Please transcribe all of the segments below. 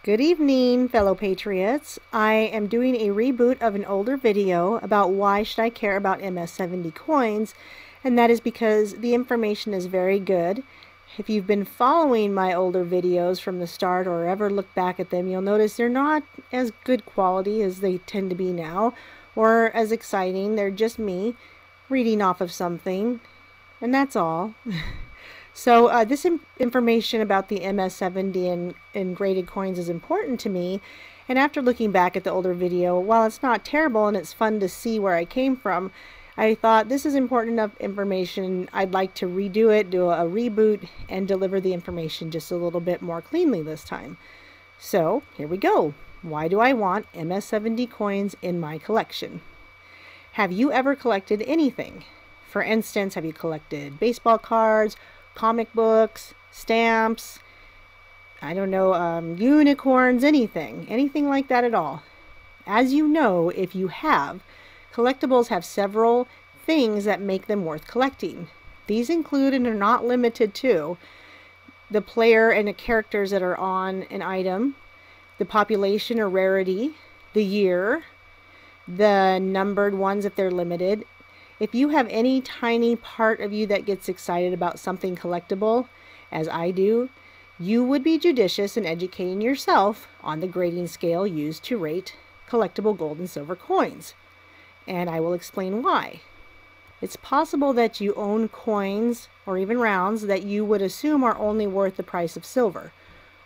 Good evening, fellow patriots. I am doing a reboot of an older video about why should I care about MS70 coins, and that is because the information is very good. If you've been following my older videos from the start or ever look back at them, you'll notice they're not as good quality as they tend to be now, or as exciting. They're just me reading off of something, and that's all. So this information about the MS70 and graded coins is important to me, and after looking back at the older video, while it's not terrible and it's fun to see where I came from, I thought this is important enough information. I'd like to redo it, do a reboot, and deliver the information just a little bit more cleanly this time. So here we go. Why do I want MS70 coins in my collection? Have you ever collected anything? For instance, have you collected baseball cards, comic books, stamps, I don't know, unicorns, anything like that at all? As you know, if you have, collectibles have several things that make them worth collecting. These include and are not limited to the player and the characters that are on an item, the population or rarity, the year, the numbered ones if they're limited. If you have any tiny part of you that gets excited about something collectible, as I do, you would be judicious in educating yourself on the grading scale used to rate collectible gold and silver coins. And I will explain why. It's possible that you own coins or even rounds that you would assume are only worth the price of silver.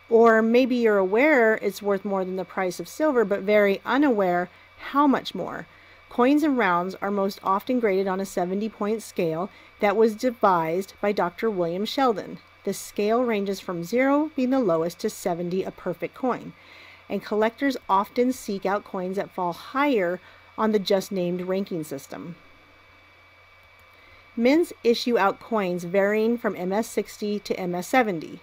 Or maybe you're aware it's worth more than the price of silver, but very unaware how much more. Coins and rounds are most often graded on a 70-point scale that was devised by Dr. William Sheldon. The scale ranges from 0 being the lowest to 70, a perfect coin. And collectors often seek out coins that fall higher on the just named ranking system. Mints issue out coins varying from MS60 to MS70.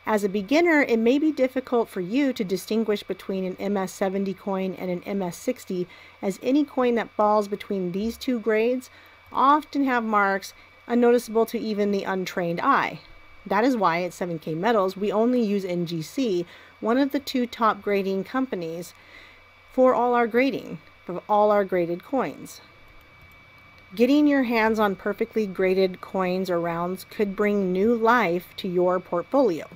As a beginner, it may be difficult for you to distinguish between an MS70 coin and an MS60, as any coin that falls between these two grades often have marks unnoticeable to even the untrained eye. That is why at 7K Metals we only use NGC, one of the two top grading companies, for all our grading, for all our graded coins. Getting your hands on perfectly graded coins or rounds could bring new life to your portfolio,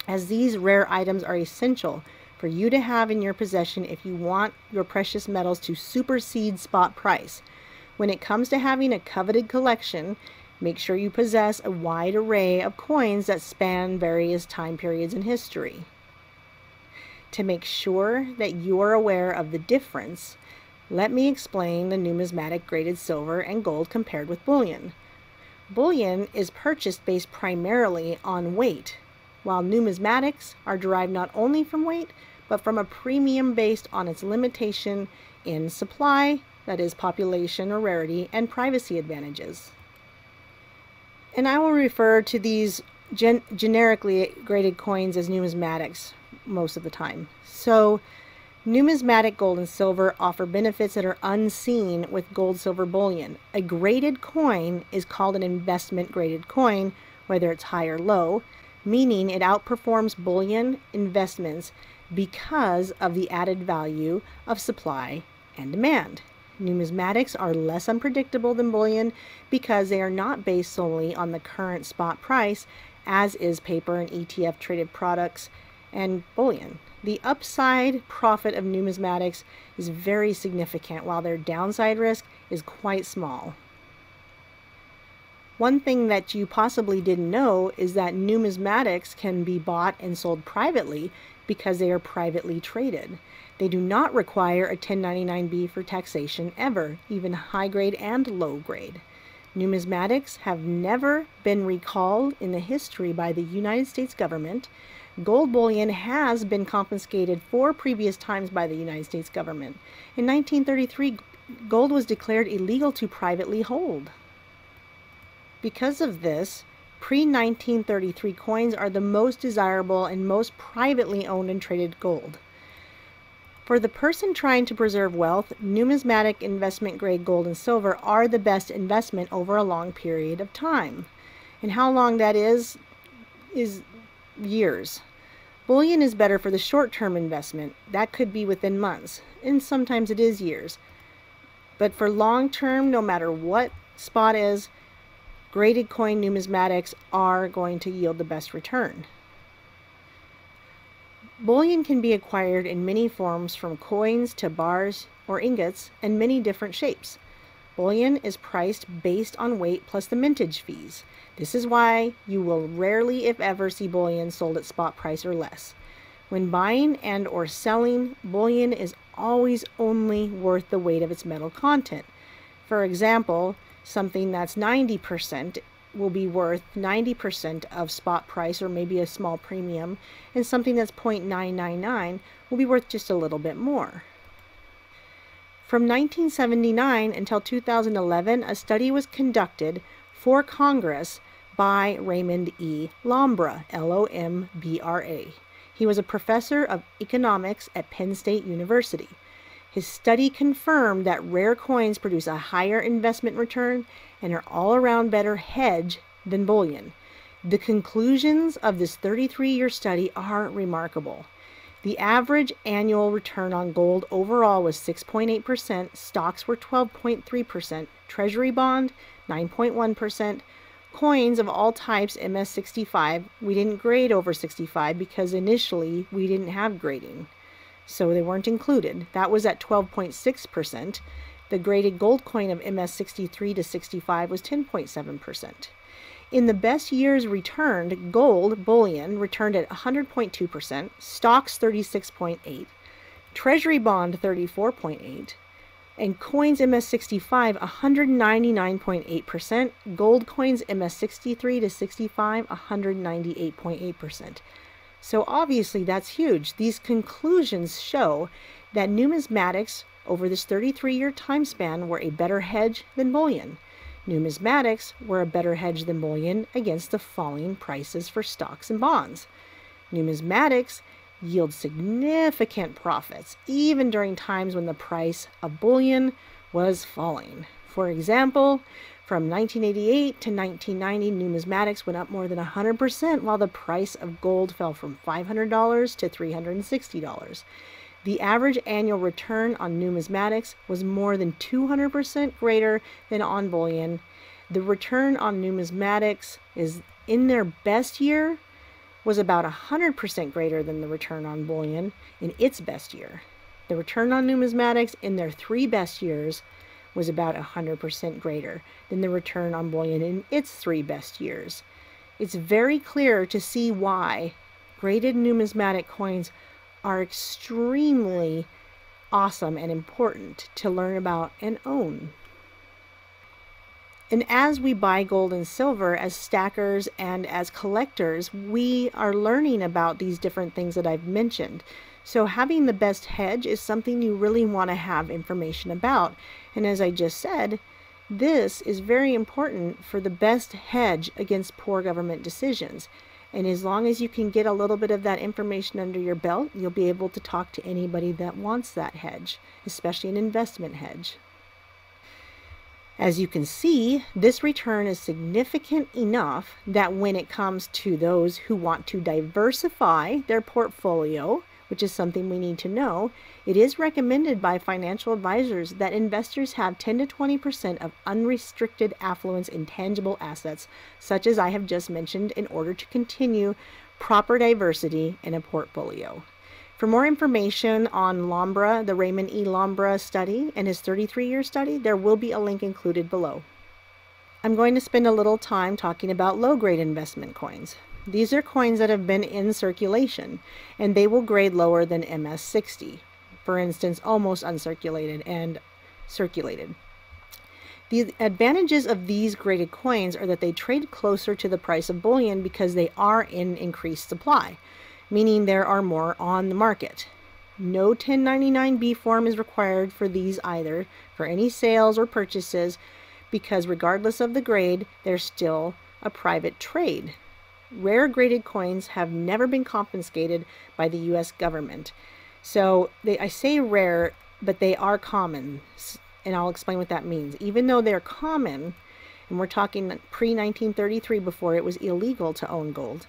as these rare items are essential for you to have in your possession if you want your precious metals to supersede spot price. When it comes to having a coveted collection, make sure you possess a wide array of coins that span various time periods in history. To make sure that you are aware of the difference, let me explain the numismatic graded silver and gold compared with bullion. Bullion is purchased based primarily on weight, while numismatics are derived not only from weight, but from a premium based on its limitation in supply, that is population or rarity, and privacy advantages. And I will refer to these generically graded coins as numismatics most of the time. So numismatic gold and silver offer benefits that are unseen with gold-silver bullion. A graded coin is called an investment graded coin, whether it's high or low, meaning it outperforms bullion investments because of the added value of supply and demand. Numismatics are less unpredictable than bullion because they are not based solely on the current spot price, as is paper and ETF traded products and bullion. The upside profit of numismatics is very significant, while their downside risk is quite small. One thing that you possibly didn't know is that numismatics can be bought and sold privately because they are privately traded. They do not require a 1099-B for taxation ever, even high grade and low grade. Numismatics have never been recalled in the history by the United States government. Gold bullion has been confiscated 4 previous times by the United States government. In 1933, gold was declared illegal to privately hold. Because of this, pre-1933 coins are the most desirable and most privately owned and traded gold. For the person trying to preserve wealth, numismatic investment grade gold and silver are the best investment over a long period of time. And how long that is years. Bullion is better for the short-term investment. That could be within months, and sometimes it is years. But for long-term, no matter what spot is, graded coin numismatics are going to yield the best return. Bullion can be acquired in many forms, from coins to bars or ingots, and many different shapes. Bullion is priced based on weight plus the mintage fees. This is why you will rarely, if ever, see bullion sold at spot price or less. When buying and or selling, bullion is always only worth the weight of its metal content. For example, something that's 90% will be worth 90% of spot price or maybe a small premium, and something that's 0.999 will be worth just a little bit more. From 1979 until 2011, a study was conducted for Congress by Raymond E. Lombra, Lombra. He was a professor of economics at Penn State University. His study confirmed that rare coins produce a higher investment return and are all-around better hedge than bullion. The conclusions of this 33-year study are remarkable. The average annual return on gold overall was 6.8%, stocks were 12.3%, treasury bond 9.1%, coins of all types MS65, we didn't grade over 65 because initially we didn't have grading, so they weren't included. That was at 12.6%. The graded gold coin of MS63 to 65 was 10.7%. In the best years returned, gold bullion returned at 100.2%, stocks 36.8%, treasury bond 34.8%, and coins MS65 199.8%, gold coins MS63 to 65 198.8%. So obviously that's huge. These conclusions show that numismatics over this 33-year time span were a better hedge than bullion. Numismatics were a better hedge than bullion against the falling prices for stocks and bonds. Numismatics yield significant profits even during times when the price of bullion was falling. For example, from 1988 to 1990, numismatics went up more than 100%, while the price of gold fell from $500 to $360. The average annual return on numismatics was more than 200% greater than on bullion. The return on numismatics is in their best year was about 100% greater than the return on bullion in its best year. The return on numismatics in their 3 best years was about 100% greater than the return on bullion in its 3 best years. It's very clear to see why graded numismatic coins are extremely awesome and important to learn about and own. And as we buy gold and silver as stackers and as collectors, we are learning about these different things that I've mentioned. So having the best hedge is something you really want to have information about. And as I just said, this is very important for the best hedge against poor government decisions. And as long as you can get a little bit of that information under your belt, you'll be able to talk to anybody that wants that hedge, especially an investment hedge. As you can see, this return is significant enough that when it comes to those who want to diversify their portfolio, which is something we need to know, it is recommended by financial advisors that investors have 10 to 20% of unrestricted affluence in tangible assets, such as I have just mentioned, in order to continue proper diversity in a portfolio. For more information on Lombra, the Raymond E. Lombra study and his 33-year study, there will be a link included below. I'm going to spend a little time talking about low-grade investment coins. These are coins that have been in circulation, and they will grade lower than MS60. For instance, almost uncirculated and circulated. The advantages of these graded coins are that they trade closer to the price of bullion because they are in increased supply, meaning there are more on the market. No 1099-B form is required for these either, for any sales or purchases, because regardless of the grade, they're still a private trade. Rare graded coins have never been confiscated by the U.S. government. So I say rare, but they are common, and I'll explain what that means. Even though they're common, and we're talking pre-1933 before it was illegal to own gold,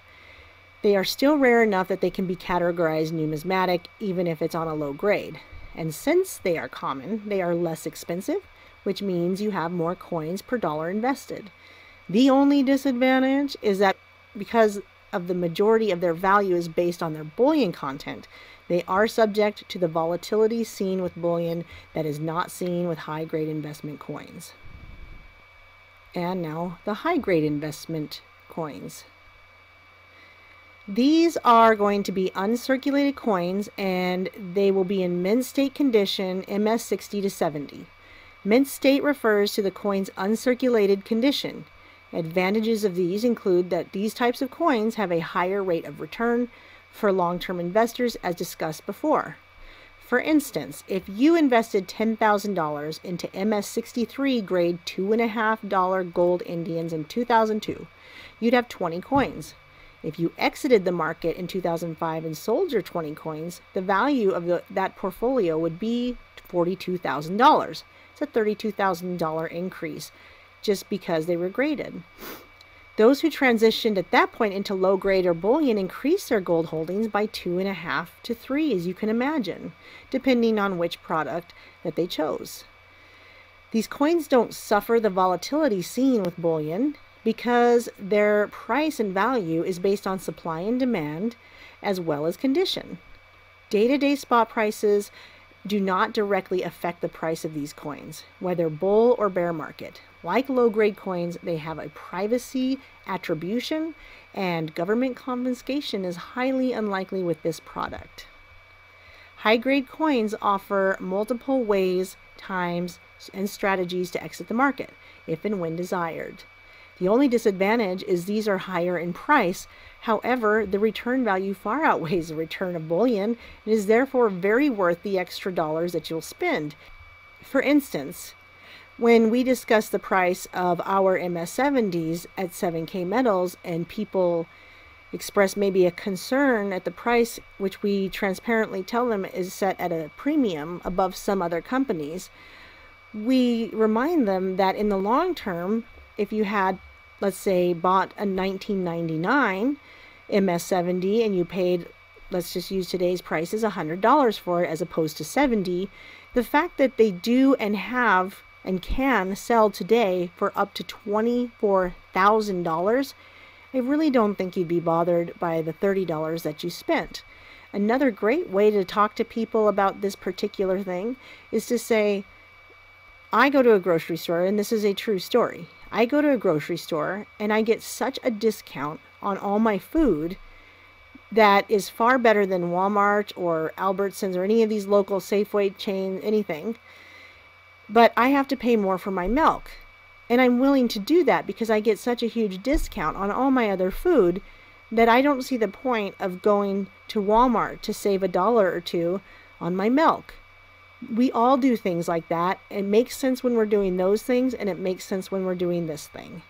They are still rare enough that they can be categorized numismatic even if it's on a low grade. And since they are common, they are less expensive, which means you have more coins per dollar invested. The only disadvantage is that because of the majority of their value is based on their bullion content, they are subject to the volatility seen with bullion that is not seen with high-grade investment coins. And now the high-grade investment coins. These are going to be uncirculated coins, and they will be in mint state condition, MS60 to 70. Mint state refers to the coin's uncirculated condition. Advantages of these include that these types of coins have a higher rate of return for long-term investors, as discussed before. For instance, if you invested $10,000 into MS63 grade $2.50 gold Indians in 2002, you'd have 20 coins. If you exited the market in 2005 and sold your 20 coins, the value of that portfolio would be $42,000. It's a $32,000 increase just because they were graded. Those who transitioned at that point into low grade or bullion increased their gold holdings by 2.5 to 3, as you can imagine, depending on which product that they chose. These coins don't suffer the volatility seen with bullion, because their price and value is based on supply and demand as well as condition. Day-to-day spot prices do not directly affect the price of these coins, whether bull or bear market. Like low-grade coins, they have a privacy attribution, and government confiscation is highly unlikely with this product. High-grade coins offer multiple ways, times, and strategies to exit the market, if and when desired. The only disadvantage is these are higher in price. However, the return value far outweighs the return of bullion and is therefore very worth the extra dollars that you'll spend. For instance, when we discuss the price of our MS70s at 7K metals and people express maybe a concern at the price, which we transparently tell them is set at a premium above some other companies, we remind them that in the long term, if you had, let's say, bought a 1999 MS70 and you paid, let's just use today's prices, $100 for it as opposed to 70, the fact that they do and have and can sell today for up to $24,000, I really don't think you'd be bothered by the $30 that you spent. Another great way to talk to people about this particular thing is to say, I go to a grocery store, and this is a true story. I go to a grocery store and I get such a discount on all my food that is far better than Walmart or Albertsons or any of these local Safeway chains, anything. But I have to pay more for my milk. And I'm willing to do that because I get such a huge discount on all my other food that I don't see the point of going to Walmart to save $1 or $2 on my milk. We all do things like that. It makes sense when we're doing those things, and it makes sense when we're doing this thing.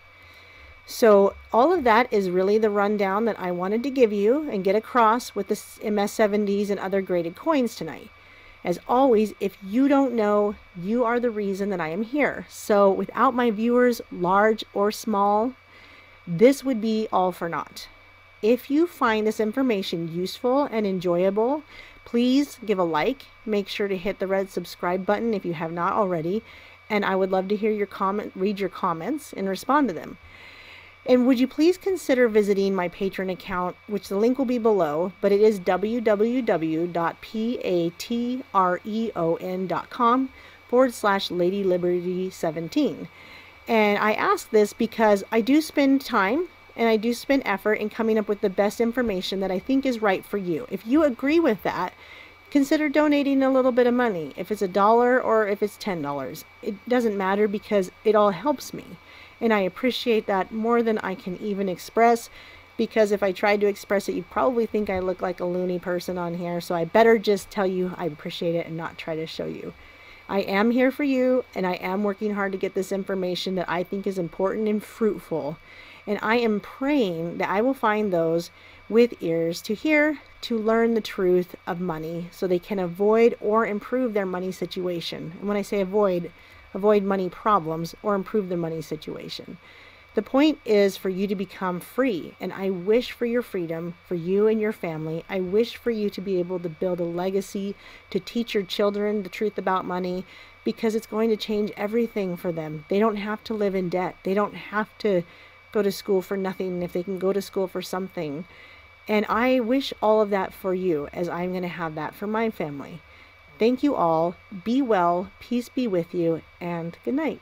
So all of that is really the rundown that I wanted to give you and get across with the MS70s and other graded coins tonight. As always, if you don't know, you are the reason that I am here. So without my viewers, large or small, this would be all for naught. If you find this information useful and enjoyable, please give a like. Make sure to hit the red subscribe button if you have not already. And I would love to hear your read your comments and respond to them. And would you please consider visiting my Patreon account, which the link will be below, but it is www.patreon.com/LadyLiberty17. And I ask this because I do spend time and I do spend effort in coming up with the best information that I think is right for you. If you agree with that, consider donating a little bit of money. If it's $1 or if it's $10, it doesn't matter because it all helps me. And I appreciate that more than I can even express, because if I tried to express it, you'd probably think I look like a loony person on here. So I better just tell you I appreciate it and not try to show you. I am here for you, and I am working hard to get this information that I think is important and fruitful. And I am praying that I will find those with ears to hear, to learn the truth of money so they can avoid or improve their money situation. And when I say avoid money problems or improve their money situation. The point is for you to become free, and I wish for your freedom, for you and your family. I wish for you to be able to build a legacy, to teach your children the truth about money, because it's going to change everything for them. They don't have to live in debt. They don't have to go to school for nothing if they can go to school for something. And I wish all of that for you, as I'm going to have that for my family. Thank you all. Be well. Peace be with you, and good night.